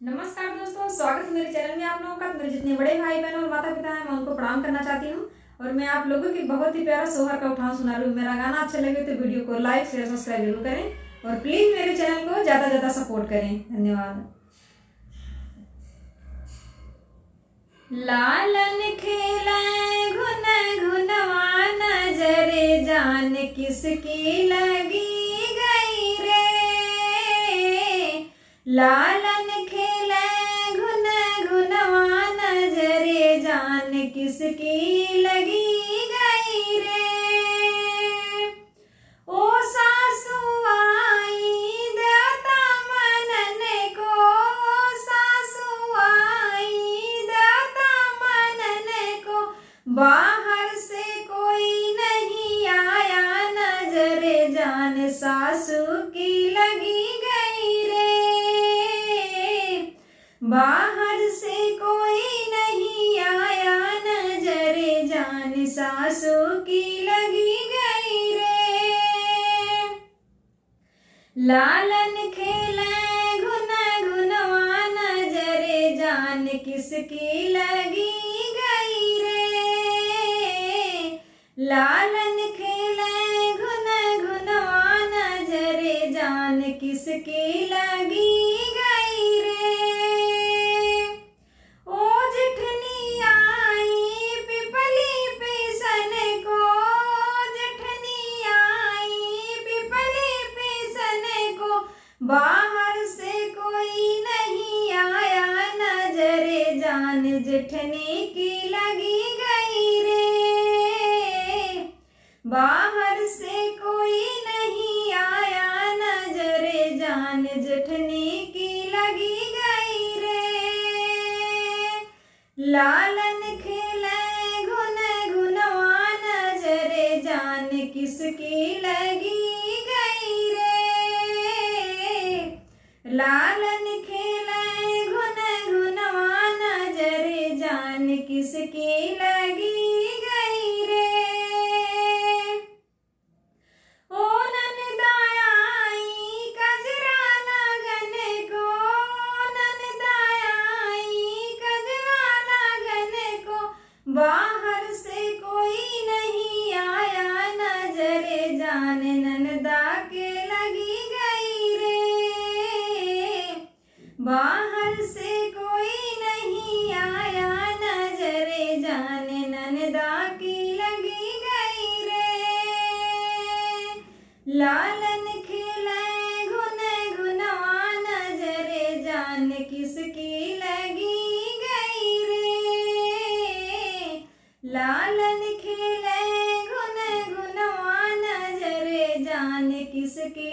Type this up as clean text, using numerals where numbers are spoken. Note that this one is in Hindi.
नमस्कार दोस्तों, स्वागत है मेरे चैनल में आप लोगों का। तो मेरे जितने बड़े भाई बहन और माता पिता हैं मैं उनको प्रणाम करना चाहती हूँ। और मैं आप लोगों की बहुत ही प्यारा सोहर का उठान सुना रही हूँ। मेरा गाना अच्छा लगे तो वीडियो को लाइक शेयर सब्सक्राइब जरूर करें और प्लीज मेरे चैनल को ज्यादा ज्यादा सपोर्ट करें। धन्यवाद। लालन खेले घुन घुनवा नजरे जान किसकी लगी गई रे। लालन खेले घुन घुनवा नजरे जान किसकी लगी गई रे। ओ सासू आई देवता मनने को, ओ सासू आई देवता मनने को, बाहर से कोई नहीं आया नजरे जान सासू की लगी गई रे। बाहर से कोई नहीं आया नजरे जान सासू की लगी गई रे। लालन खेले घुन घुनवा नजरे जान किसकी लगी गई रे। लालन खेले घुन घुनवा नजरे जान किसकी लगी गई रे। ओ जेठनी आई पिपली पीसन को, जेठनी आई पिपली पीसन को, बाहर से कोई नहीं आया नजरे जान जेठनी की लगी गई रे। बाहर से कोई नहीं आया नजरे जान जेठनी की लगी गई रे। लालन खेले घुन घुनवा नजरे जान किसकी लगी गई रे। लालन खेले घुन घुनवा नजरे जान किसकी लगी गई रे। ओ ननदा आई कजरा लगन को, ननदा आई कजरा लगन को, बाहर से कोई नहीं आया नजरे जान ननदा के लगी गई रे। बाहर से कोई नहीं आया नजरे जान ननदा की लगी गई रे। लालन खेले घुन घुनवा नजरे जान किसकी लगी गई रे। लालन खेले घुन घुनवा नजरे जान किसकी